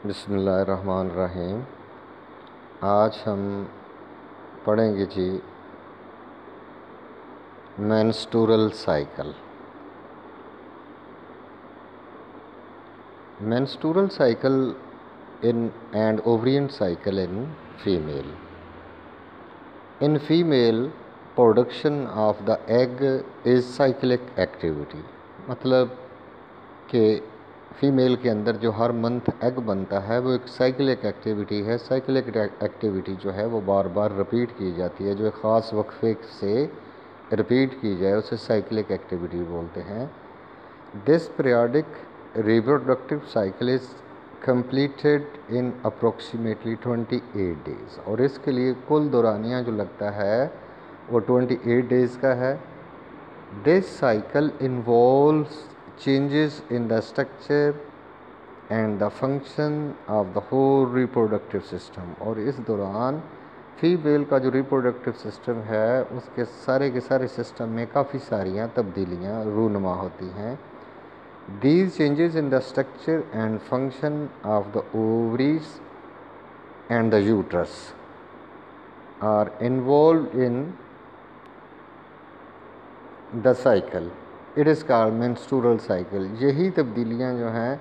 बिस्मिल्लाहिर्रहमानिर्रहीम। आज हम पढ़ेंगे जी menstrual cycle. Menstrual cycle in and ovarian cycle in female. In female, production of the egg is cyclic activity। मतलब कि फीमेल के अंदर जो हर मंथ एग बनता है वो एक साइक्लिक एक्टिविटी है। साइक्लिक एक्टिविटी जो है वो बार बार रिपीट की जाती है। जो एक ख़ास वक्फे से रिपीट की जाए उसे साइक्लिक एक्टिविटी बोलते हैं। This periodic reproductive cycle is completed in approximately 28 days। और इसके लिए कुल दौरानिया जो लगता है वो 28 डेज़ का है। This cycle involves changes in the structure and the function of the whole reproductive system। और इस दौरान फीमेल का जो रिप्रोडक्टिव सिस्टम है उसके सारे के सारे सिस्टम में काफ़ी सारियाँ तब्दीलियाँ रूनुमा होती हैं। These changes in the structure and function of the ovaries and the uterus are involved in the cycle। It is called menstrual cycle। यही तब्दीलियाँ जो हैं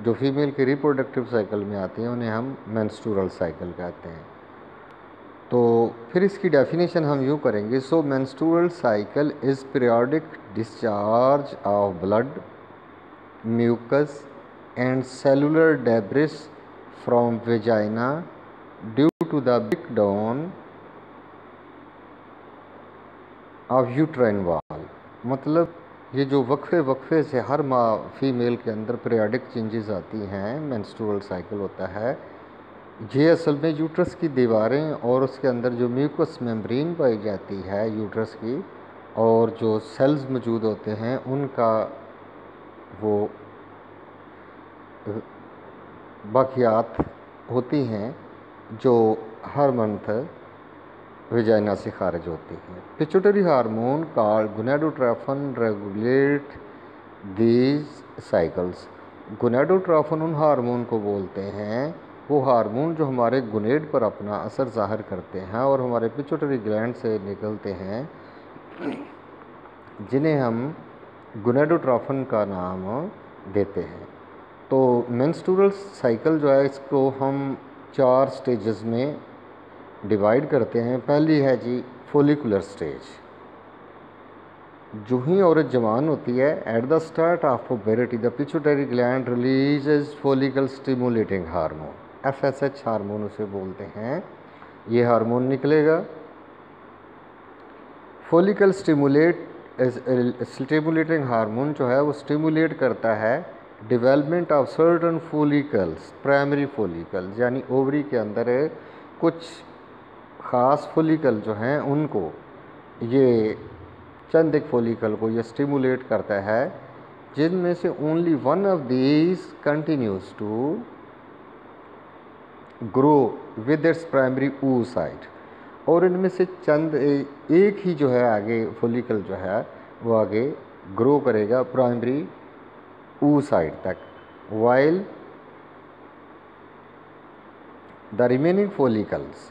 जो फीमेल के रिप्रोडक्टिव साइकिल में आती हैं उन्हें हम मेंस्ट्रुअल साइकिल कहते हैं। तो फिर इसकी डेफिनेशन हम यूँ करेंगे। So menstrual cycle is periodic discharge of blood, mucus and cellular debris from vagina due to the breakdown of uterine wall। मतलब ये जो वक्फे से हर माह फीमेल के अंदर पीरियोडिक चेंजेस आती हैं, मेंस्ट्रुअल साइकिल होता है। ये असल में यूट्रस की दीवारें और उसके अंदर जो म्यूकस मेम्ब्रेन पाई जाती है यूट्रस की और जो सेल्स मौजूद होते हैं उनका वो बाकियात होती हैं जो हर मंथ वेजाइना से खारिज होती हैं। Pituitary hormone called gonadotrophin regulate these cycles. Gonadotrophin उन हार्मोन को बोलते हैं, वो हार्मोन जो हमारे गोनेड पर अपना असर ज़ाहिर करते हैं और हमारे पिट्यूटरी ग्लैंड से निकलते हैं, जिन्हें हम गोनाडोट्रोफिन का नाम देते हैं। तो मेंस्ट्रुअल साइकिल जो है इसको हम 4 स्टेजेस में डिवाइड करते हैं। पहली है जी फोलिकुलर स्टेज। जो ही औरत जवान होती है, at the start of puberty the pituitary gland releases follicle stimulating hormone, FSH hormone उसे बोलते हैं। ये हार्मोन निकलेगा। फॉलिकल स्टिमुलेटिंग हार्मोन जो है वो स्टिमुलेट करता है development of certain follicles, primary follicles, यानी ओवरी के अंदर कुछ ख़ास फॉलिकल जो हैं उनको, ये चंद एक फॉलिकल को ये स्टिमुलेट करता है, जिनमें से only one of these continues to grow with its primary oocyte। और इनमें से चंद एक ही जो है आगे फॉलिकल जो है वो आगे ग्रो करेगा प्राइमरी oocyte तक, while the remaining follicles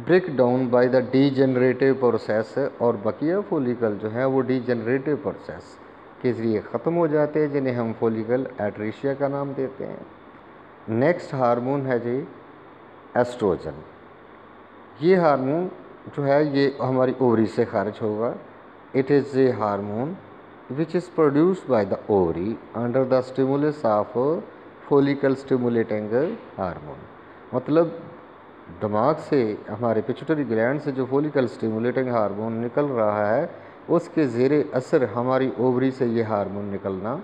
break down by the degenerative process। और बकिया फॉलिकल जो है वो डीजनरेटिव प्रोसेस के ज़रिए ख़त्म हो जाते हैं, जिन्हें हम फॉलिकल एट्रीशिया का नाम देते हैं। नेक्स्ट हार्मोन है जी एस्ट्रोजन। ये हार्मोन जो है ये हमारी ओवरी से खारिज होगा। It is a hormone which is produced by the ovary under the stimulus of follicle stimulating hormone। मतलब दिमाग से हमारे पिट्यूटरी ग्लैंड से जो फॉलिकल स्टिमुलेटिंग हार्मोन निकल रहा है उसके ज़ेरे असर हमारी ओवरी से ये हार्मोन निकलना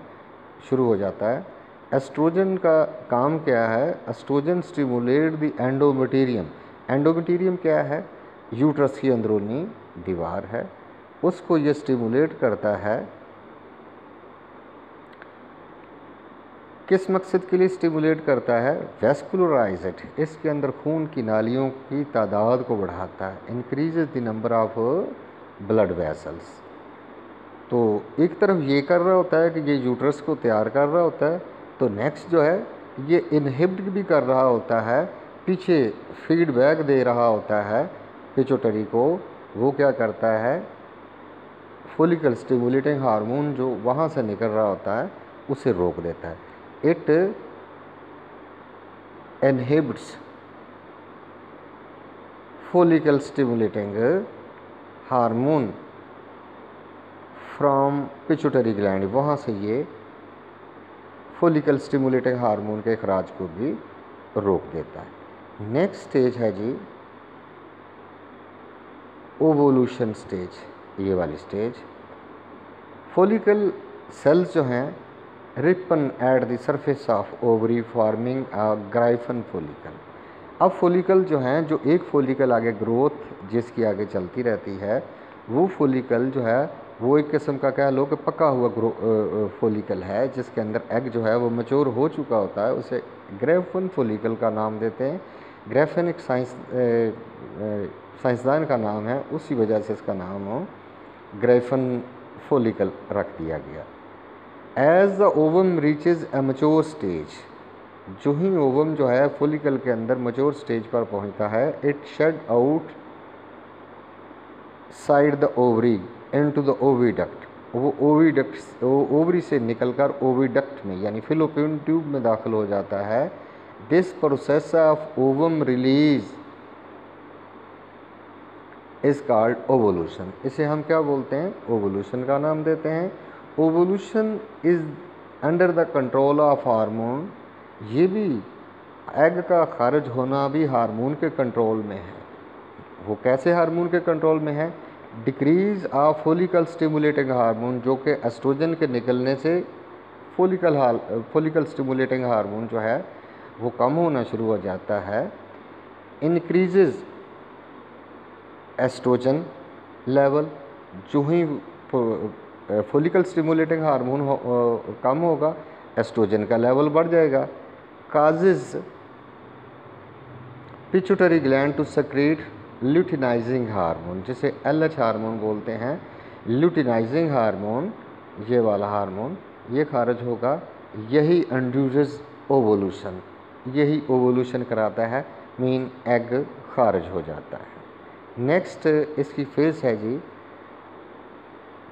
शुरू हो जाता है। एस्ट्रोजन का काम क्या है? Oestrogen stimulate the endometrium. Endometrium क्या है? यूट्रस की अंदरूनी दीवार है, उसको ये स्टिमुलेट करता है। किस मकसद के लिए स्टिमुलेट करता है? वैस्कुलराइज इट, इसके अंदर खून की नालियों की तादाद को बढ़ाता है। Increases the number of blood vessels. तो एक तरफ ये कर रहा होता है कि ये यूट्रस को तैयार कर रहा होता है, तो नेक्स्ट जो है ये इनहिबिट भी कर रहा होता है, पीछे फीडबैक दे रहा होता है पिट्यूटरी को। वो क्या करता है, फॉलिकल स्टिमुलेटिंग हार्मोन जो वहाँ से निकल रहा होता है उसे रोक देता है। It inhibits follicle stimulating hormone from pituitary gland, वहाँ से ये फॉलिकल स्टिमुलेटिंग हार्मोन के अखराज को भी रोक देता है। नेक्स्ट स्टेज है जी ओवोल्यूशन स्टेज, ये वाली स्टेज। फॉलिकल सेल्स जो हैं Ripon at the surface of ovary forming a gryphon follicle. अब फॉलिकल जो हैं, जो एक फॉलिकल आगे ग्रोथ जिसकी आगे चलती रहती है, वो फॉलिकल जो है वो एक किस्म का कह लो कि पका हुआ फॉलिकल है, जिसके अंदर एग जो है वो मैच्योर हो चुका होता है। उसे ग्राइफन फॉलिकल का नाम देते हैं। ग्राइफन एक साइंसदान का नाम है, उसी वजह से इसका नाम हो ग्राइफन फॉलिकल रख दिया गया। As the ovum reaches a mature stage, जो ही ओवम जो है फॉलिकल के अंदर मैच्योर स्टेज पर पहुंचता है, it shed outside the ovary into the oviduct. वो ओविडक्ट ओवरी से निकलकर ओविडक्ट में यानी फिलोपियन ट्यूब में दाखिल हो जाता है। This process of ovum release is called ovulation. इसे हम क्या बोलते हैं, ओवोल्यूशन का नाम देते हैं। Ovulation is under the control of hormone. ये भी एग का खारिज होना भी हार्मोन के कंट्रोल में है। वो कैसे हार्मोन के कंट्रोल में है, decrease of follicle stimulating hormone, जो कि एस्ट्रोजन के निकलने से फॉलिकल स्टिमुलेटिंग हार्मोन जो है वो कम होना शुरू हो जाता है। इंक्रीजेज एस्ट्रोजन लेवल, जो ही फॉलिकल स्टिमुलेटिंग हार्मोन कम होगा, एस्ट्रोजन का लेवल बढ़ जाएगा। Causes pituitary gland to secrete luteinizing hormone, जिसे LH हार्मोन बोलते हैं। ल्यूटिनाइजिंग हार्मोन, ये वाला हार्मोन ये खारिज होगा। यही इंड्यूसेस ओवोल्यूशन, यही ओवोल्यूशन कराता है, मीन एग खारिज हो जाता है। नेक्स्ट इसकी फेज़ है जी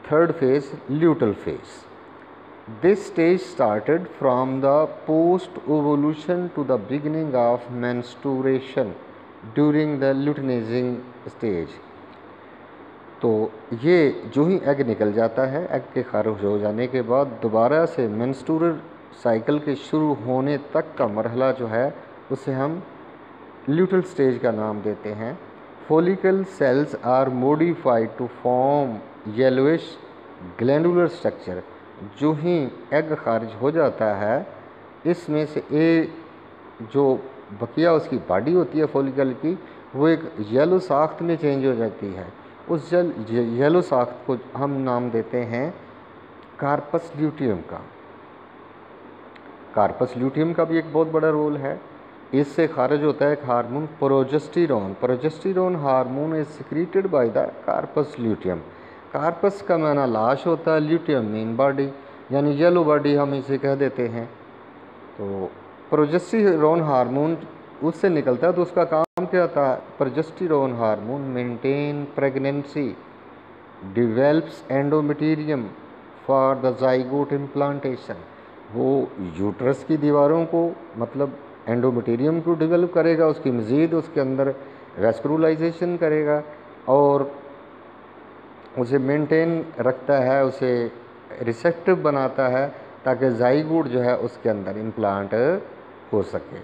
third phase, luteal phase. This stage started from the post ovulation to the beginning of menstruation during the luteinizing stage. तो ये जो ही एग निकल जाता है, एग के खारिज हो जाने के बाद दोबारा से मेंस्ट्रुअल साइकिल के शुरू होने तक का मरहला जो है उसे हम ल्यूटल स्टेज का नाम देते हैं। Follicle cells are modified to form yellowish glandular structure. जो ही एग खारिज हो जाता है, इसमें से जो बकिया उसकी बॉडी होती है फॉलिकल की, वो एक येलो साख्त में चेंज हो जाती है। उस येलो साख्त को हम नाम देते हैं कार्पस ल्यूटियम का। कार्पस ल्यूटियम का भी एक बहुत बड़ा रोल है। इससे खारिज होता है एक hormone progesterone. Progesterone hormone is secreted by the corpus luteum. Corpus का माना लाश होता है, ल्यूटियम मीन बॉडी, यानी येलो बॉडी हम इसे कह देते हैं। तो प्रोजेस्टेरॉन हार्मोन उससे निकलता है, तो उसका काम क्या होता है, progesterone hormone maintain pregnancy, develops endometrium for the zygote implantation. वो यूट्रस की दीवारों को, मतलब एंडोमेटेरियम को डेवलप करेगा, उसकी मज़ीद उसके अंदर वैस्कुलराइजेशन करेगा और उसे मेंटेन रखता है, उसे रिसेप्टिव बनाता है ताकि जाइगोट जो है उसके अंदर इम्प्लांट हो सके।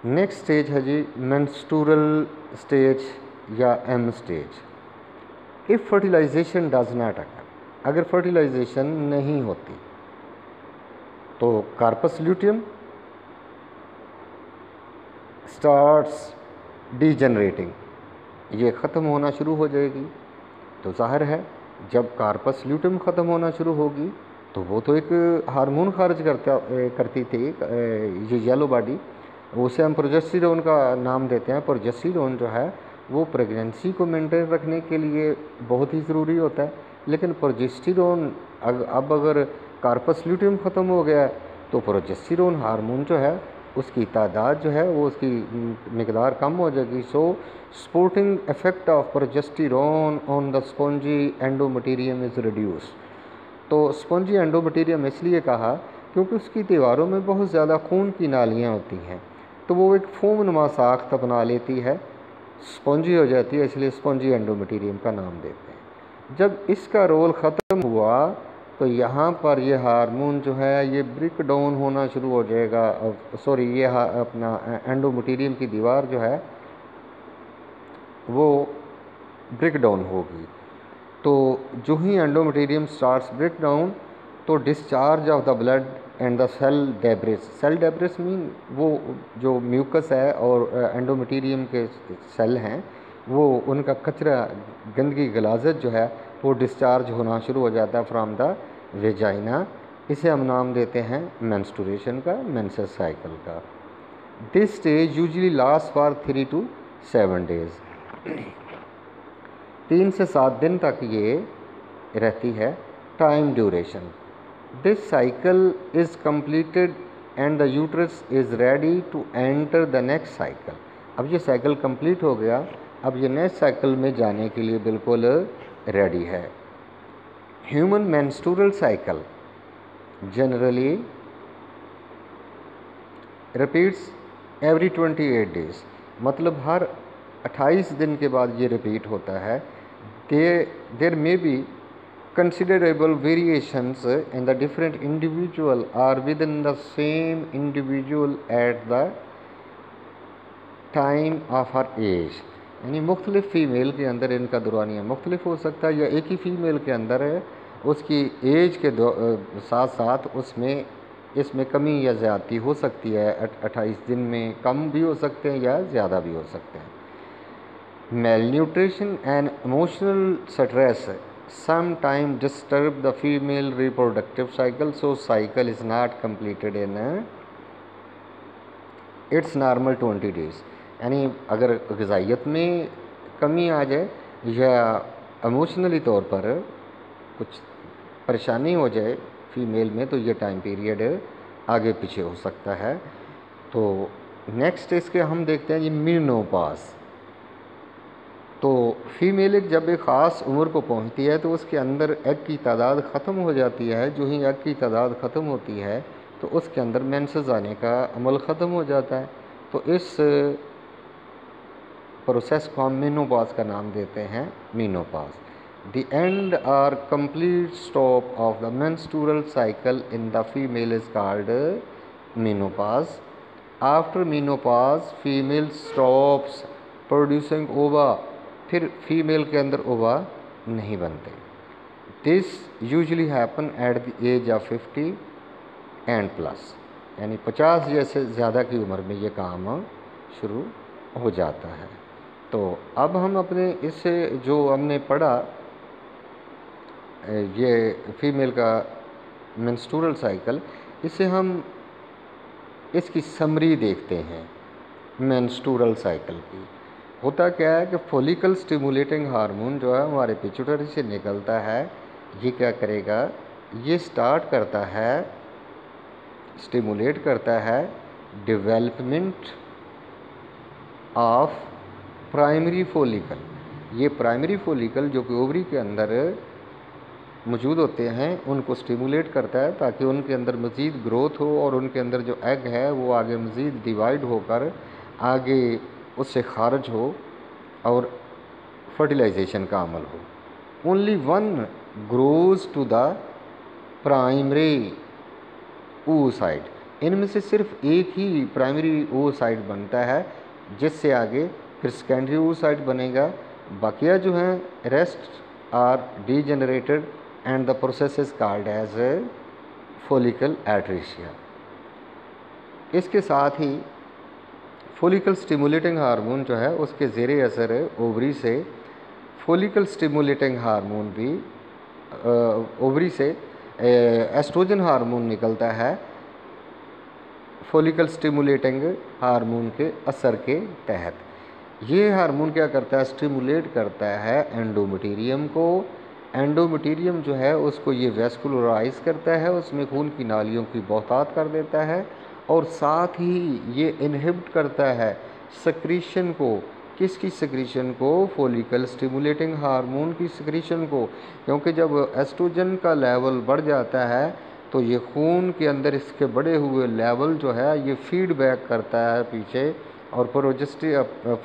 नेक्स्ट स्टेज है जी मेंस्ट्रुअल स्टेज या M stage. If fertilization does not occur, अगर फर्टिलाइजेशन नहीं होती तो कार्पस ल्यूटियम स्टार्ट्स डीजनरेटिंग, ये ख़त्म होना शुरू हो जाएगी। तो जाहिर है जब कार्पस ल्यूटियम ख़त्म होना शुरू होगी तो वो तो एक हार्मोन खारिज करती थी, ये येलो बॉडी, उसे हम प्रोजेस्टेरॉन का नाम देते हैं। प्रोजेस्टेरॉन जो है वो प्रेगनेंसी को मेंटेन रखने के लिए बहुत ही ज़रूरी होता है। लेकिन प्रोजेस्टेरॉन अब अगर कार्पस ल्यूटियम ख़त्म हो गया तो तो प्रोजेस्टेरोन हार्मोन जो है उसकी तादाद जो है वो उसकी मिकदार कम हो जाएगी। So supporting effect of progesterone on the spongy endometrium is reduce. तो स्पॉन्जी एंडोमेटेरियम इसलिए कहा क्योंकि उसकी दीवारों में बहुत ज़्यादा खून की नालियाँ होती हैं, तो वो एक फोम नुमा साख्त अपना लेती है, स्पॉन्जी हो जाती है, इसलिए स्पॉन्जी एंडोमेटेरियम का नाम देते हैं। जब इसका रोल ख़त्म हुआ तो यहाँ पर ये हार्मोन जो है ये ब्रेक डाउन होना शुरू हो जाएगा। सॉरी, ये अपना एंडोमेटेरियम की दीवार जो है वो ब्रेक डाउन होगी। तो जो ही एंडोमेटेरियम स्टार्ट्स ब्रेक डाउन तो discharge of the blood and the cell debris mean वो जो म्यूकस है और एंडोमेटेरियम के सेल हैं वो उनका कचरा गंदगी गलाजत जो है वो डिस्चार्ज होना शुरू हो जाता है फ्रॉम द वेजाइना। इसे हम नाम देते हैं मेंस्ट्रुएशन का, मेंसेस साइकिल का। This stage usually last for 3 to 7 days। 3 से 7 दिन तक ये रहती है time duration. This cycle is completed and the uterus is ready to enter the next cycle. अब ये साइकिल कंप्लीट हो गया, अब ये नेक्स्ट साइकिल में जाने के लिए बिल्कुल रेडी है। Human menstrual cycle generally repeats every 28 days, मतलब हर 28 दिन के बाद ये रिपीट होता है। There may be considerable variations in the different individual or within the same individual at the time of her age। यानी मुख्तलिफ फ़ीमेल के अंदर इनका दौरानिया मुख्तलिफ हो सकता है, या एक ही फ़ीमेल के अंदर है उसकी एज के साथ साथ उसमें इसमें कमी या ज़्यादती हो सकती है। 28 दिन में कम भी हो सकते हैं या ज़्यादा भी हो सकते हैं। Malnutrition and emotional stress sometime disturb the female reproductive cycle, so cycle is not completed in its normal 20 days। यानी अगर ग़िज़ाइयत में कमी आ जाए या इमोशनली तौर पर कुछ परेशानी हो जाए फीमेल में तो ये टाइम पीरियड आगे पीछे हो सकता है। तो नेक्स्ट इसके हम देखते हैं ये मेनोपॉज। तो फीमेल जब एक ख़ास उम्र को पहुंचती है तो उसके अंदर एग की तादाद ख़त्म हो जाती है। जो ही एग की तादाद ख़त्म होती है तो उसके अंदर मेंसेस आने का अमल ख़त्म हो जाता है। तो इस प्रोसेस को हम मेनोपॉज का नाम देते हैं, menopause. The end or complete stop of the menstrual cycle in the female is called menopause. After menopause female stops producing ova, फिर फीमेल के अंदर ओवा नहीं बनते। This usually happen at the age of 50 and plus, यानी 50 या से ज़्यादा की उम्र में ये काम शुरू हो जाता है। तो अब हम अपने इससे जो हमने पढ़ा ये फीमेल का मेंस्ट्रुअल साइकिल, इसे हम इसकी समरी देखते हैं। मेंस्ट्रुअल साइकिल की होता क्या है कि फॉलिकल स्टिमुलेटिंग हार्मोन जो है हमारे पिट्यूटरी से निकलता है, ये क्या करेगा, ये स्टार्ट करता है, स्टिमुलेट करता है डेवलपमेंट ऑफ प्राइमरी फॉलिकल। ये प्राइमरी फॉलिकल जो कि ओवरी के अंदर मौजूद होते हैं उनको स्टिमुलेट करता है ताकि उनके अंदर मज़ीद ग्रोथ हो और उनके अंदर जो एग है वो आगे मज़ीद डिवाइड होकर आगे उससे खारिज हो और फर्टिलाइजेशन का अमल हो। Only one grows to the primary oocyte। इनमें से सिर्फ एक ही प्राइमरी oocyte बनता है जिससे आगे फिर सेकेंडरी oocyte बनेगा। बाकिया जो हैं rest are degenerated and the process is called as follicle atresia. इसके साथ ही फॉलिकल स्टिमुलेटिंग हार्मोन जो है उसके ज़ेरे असर ओवरी से फॉलिकल स्टिमुलेटिंग हार्मोन भी ओवरी से एस्ट्रोजन हार्मोन निकलता है फॉलिकल स्टिमुलेटिंग हार्मोन के असर के तहत। ये हार्मोन क्या करता है, स्टिमुलेट करता है एंडोमेटेरियम को एंडोमेटीरियम जो है उसको ये वेस्कुलराइज करता है, उसमें खून की नालियों की बहुतात कर देता है, और साथ ही ये इनहिबिट करता है सक्रीशन को। किसकी सक्रीशन को? फॉलिकल स्टिमुलेटिंग हार्मोन की सक्रीशन को। क्योंकि जब एस्ट्रोजन का लेवल बढ़ जाता है तो ये खून के अंदर इसके बढ़े हुए लेवल जो है ये फीडबैक करता है पीछे, और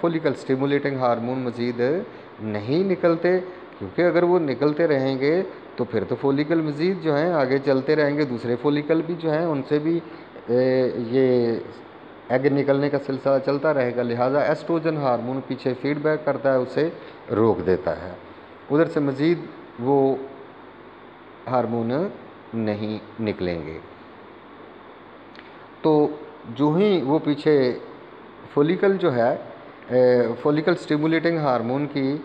फॉलिकल स्टिमुलेटिंग हार्मोन मज़ीद नहीं निकलते, क्योंकि अगर वो निकलते रहेंगे तो फिर तो फॉलिकल मज़ीद जो है आगे चलते रहेंगे, दूसरे फॉलिकल भी जो हैं उनसे भी ये एग निकलने का सिलसिला चलता रहेगा। लिहाजा एस्ट्रोजन हार्मोन पीछे फीडबैक करता है, उसे रोक देता है, उधर से मज़ीद वो हार्मोन नहीं निकलेंगे। तो जो ही वो पीछे फॉलिकल जो है फॉलिकल स्टिमुलेटिंग हार्मोन की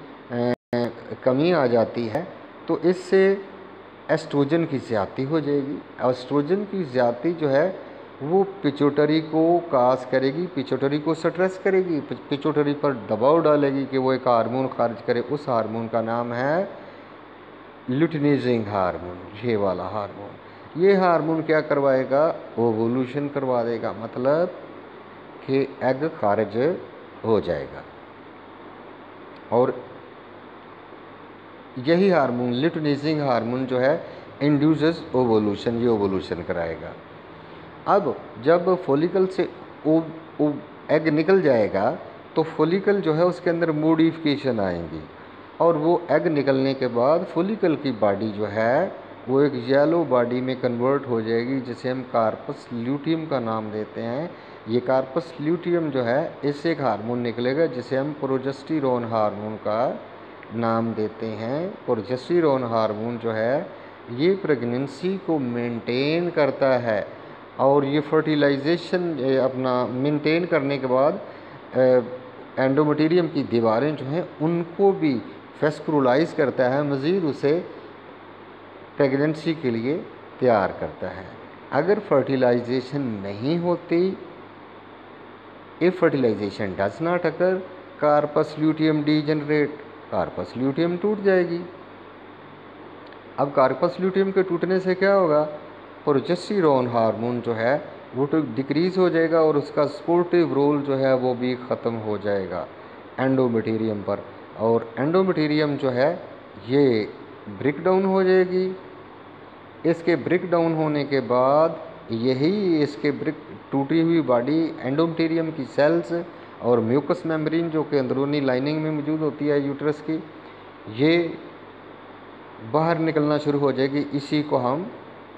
कमी आ जाती है तो इससे एस्ट्रोजन की ज़्यादती हो जाएगी। एस्ट्रोजन की ज़्यादती जो है वो पिट्यूटरी को काज करेगी, पिट्यूटरी को स्ट्रेस करेगी, पिट्यूटरी पर दबाव डालेगी कि वो एक हार्मोन खारिज करे। उस हार्मोन का नाम है ल्यूटिनाइजिंग हार्मोन, ये वाला हार्मोन। ये हार्मोन क्या करवाएगा? ओवुलेशन करवा देगा, मतलब कि एग खारिज हो जाएगा। और यही हार्मोन ल्यूटिनाइजिंग हार्मोन जो है इंड्यूसेस ओवुलेशन, ये ओवुलेशन कराएगा। अब जब फॉलिकल से एग निकल जाएगा तो फॉलिकल जो है उसके अंदर मॉडिफिकेशन आएंगी, और वो एग निकलने के बाद फॉलिकल की बॉडी जो है वो एक येलो बॉडी में कन्वर्ट हो जाएगी, जिसे हम कार्पस ल्यूटियम का नाम देते हैं। ये कार्पस ल्यूटियम जो है इससे एक हार्मोन निकलेगा जिसे हम प्रोजेस्टेरोन हार्मोन का नाम देते हैं। प्रोजेस्टेरोन हार्मोन जो है ये प्रेगनेंसी को मेंटेन करता है, और ये फर्टिलाइजेशन अपना मेंटेन करने के बाद एंडोमेटीरियम की दीवारें जो हैं उनको भी वेस्कुलराइज करता है, मज़ीद उसे प्रेगनेंसी के लिए तैयार करता है। अगर फर्टिलाइजेशन नहीं होती, if fertilization does not occur, corpus luteum degenerate, corpus luteum टूट जाएगी। अब कार्पस ल्यूटियम के टूटने से क्या होगा? प्रोजेस्टेरोन हार्मोन जो है वो तो डिक्रीज़ हो जाएगा, और उसका सपोर्टिव रोल जो है वो भी ख़त्म हो जाएगा एंडोमेटीरियम पर, और एंडोमेटीरियम जो है ये ब्रेक डाउन हो जाएगी। इसके ब्रेक डाउन होने के बाद यही इसके ब्रेक टूटी हुई बॉडी एंडोमेटीरियम की सेल्स और म्यूकस मेम्ब्रेन जो कि अंदरूनी लाइनिंग में मौजूद होती है यूट्रस की, ये बाहर निकलना शुरू हो जाएगी। इसी को हम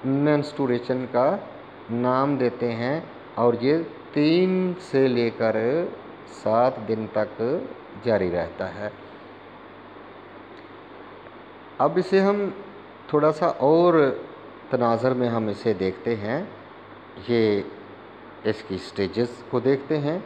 मेंस्ट्रुएशन का नाम देते हैं, और ये 3 से लेकर 7 दिन तक जारी रहता है। अब इसे हम थोड़ा सा और तनाज़र में हम इसे देखते हैं, ये इसकी स्टेजेस को देखते हैं।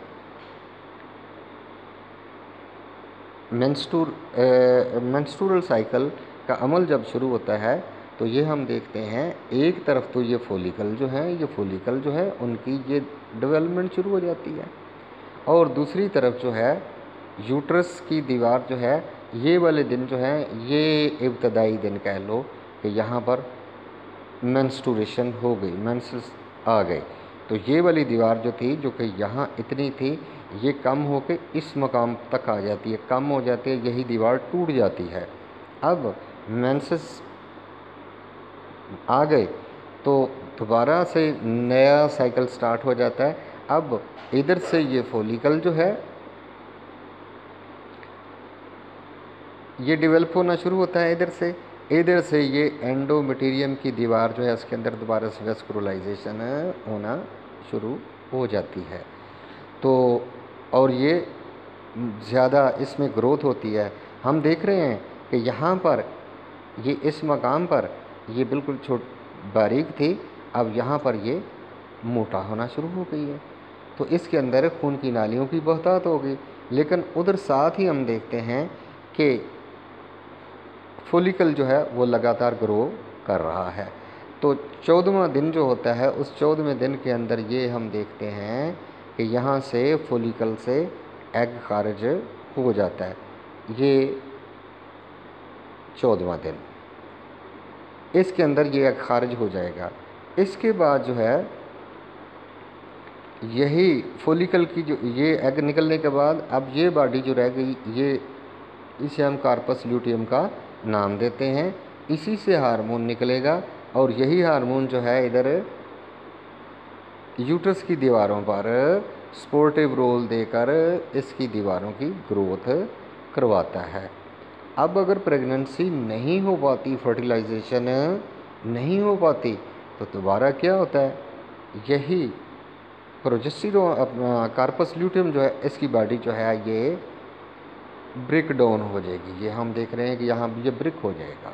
मेंस्ट्रुअल साइकिल का अमल जब शुरू होता है तो ये हम देखते हैं, एक तरफ तो ये फॉलिकल जो है, ये फॉलिकल जो है उनकी ये डेवलपमेंट शुरू हो जाती है, और दूसरी तरफ जो है यूट्रस की दीवार जो है, ये वाले दिन जो है ये इब्तदाई दिन कह लो कि यहाँ पर मेंस्ट्रुएशन हो गई, मेंसेस आ गई। तो ये वाली दीवार जो थी, जो कि यहाँ इतनी थी, ये कम होकर इस मकाम तक आ जाती है, कम हो जाती है, यही दीवार टूट जाती है। अब मेंसेस आ गए तो दोबारा से नया साइकिल स्टार्ट हो जाता है। अब इधर से ये फॉलिकल जो है ये डेवलप होना शुरू होता है, इधर से ये एंडोमेटीरियम की दीवार जो है उसके अंदर दोबारा से वेस्कुलराइजेशन होना शुरू हो जाती है। तो और ये ज़्यादा इसमें ग्रोथ होती है। हम देख रहे हैं कि यहाँ पर ये इस मकाम पर ये बिल्कुल बारीक थी, अब यहाँ पर ये मोटा होना शुरू हो गई है। तो इसके अंदर खून की नालियों की बहुतात हो गई। लेकिन उधर साथ ही हम देखते हैं कि फॉलिकल जो है वो लगातार ग्रो कर रहा है। तो 14वां दिन जो होता है, उस 14वें दिन के अंदर ये हम देखते हैं कि यहाँ से फॉलिकल से एग खारिज हो जाता है। ये 14वां दिन। इसके अंदर ये एग खारिज हो जाएगा। इसके बाद जो है यही फोलिकल की जो ये एग निकलने के बाद अब ये बॉडी जो रह गई, ये इसे हम कार्पस ल्यूटियम का नाम देते हैं। इसी से हार्मोन निकलेगा और यही हार्मोन जो है इधर यूट्रस की दीवारों पर सपोर्टिव रोल देकर इसकी दीवारों की ग्रोथ करवाता है। अब अगर प्रेगनेंसी नहीं हो पाती, फर्टिलाइजेशन नहीं हो पाती, तो दोबारा क्या होता है, यही प्रोजेस्टेरोन अपना कार्पस ल्यूटियम जो है इसकी बॉडी जो है ये ब्रेक डाउन हो जाएगी। ये हम देख रहे हैं कि यहाँ ये ब्रेक हो जाएगा।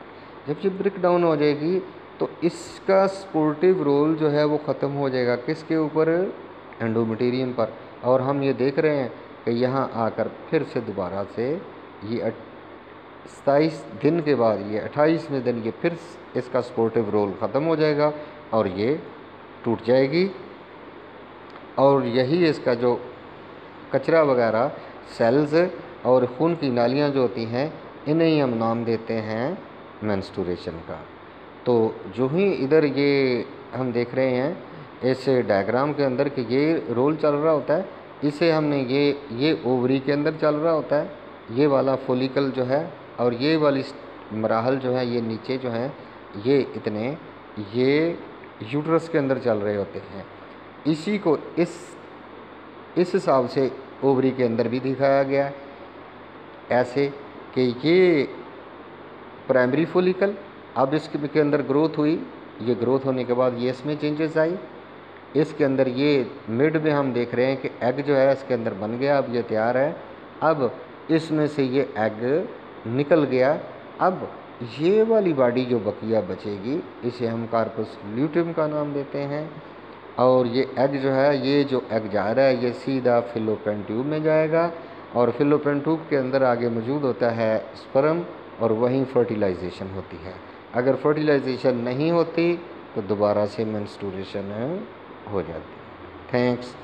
जब ये ब्रेक डाउन हो जाएगी तो इसका सपोर्टिव रोल जो है वो ख़त्म हो जाएगा। किसके ऊपर? एंडोमेटेरियम पर। और हम ये देख रहे हैं कि यहाँ आकर फिर से दोबारा से ये 27 दिन के बाद, ये 28वें दिन ये फिर इसका सपोर्टिव रोल ख़त्म हो जाएगा और ये टूट जाएगी। और यही इसका जो कचरा वगैरह सेल्स और खून की नालियाँ जो होती हैं, इन्हें ही हम नाम देते हैं मेंस्ट्रुएशन का। तो जो ही इधर ये हम देख रहे हैं इस डायग्राम के अंदर कि ये रोल चल रहा होता है, इसे हमने ये ओवरी के अंदर चल रहा होता है, ये वाला फोलिकल जो है, और ये वाली मराहल जो है ये नीचे जो है ये इतने ये यूट्रस के अंदर चल रहे होते हैं। इसी को इस हिसाब से ओवरी के अंदर भी दिखाया गया है, ऐसे कि ये प्राइमरी फोलिकल, अब इसके अंदर ग्रोथ हुई, ये ग्रोथ होने के बाद ये इसमें चेंजेस आई। इसके अंदर ये मिड में हम देख रहे हैं कि एग जो है इसके अंदर बन गया, अब ये तैयार है। अब इसमें से ये एग निकल गया। अब ये वाली बॉडी जो बकिया बचेगी इसे हम कार्पस ल्यूटियम का नाम देते हैं। और ये एग जो है, ये जो एग जा रहा है ये सीधा फिलोपियन ट्यूब में जाएगा और फिलोपियन ट्यूब के अंदर आगे मौजूद होता है स्पर्म और वहीं फर्टिलाइजेशन होती है। अगर फर्टिलाइजेशन नहीं होती तो दोबारा से मेंस्ट्रुएशन हो जाती है। थैंक्स।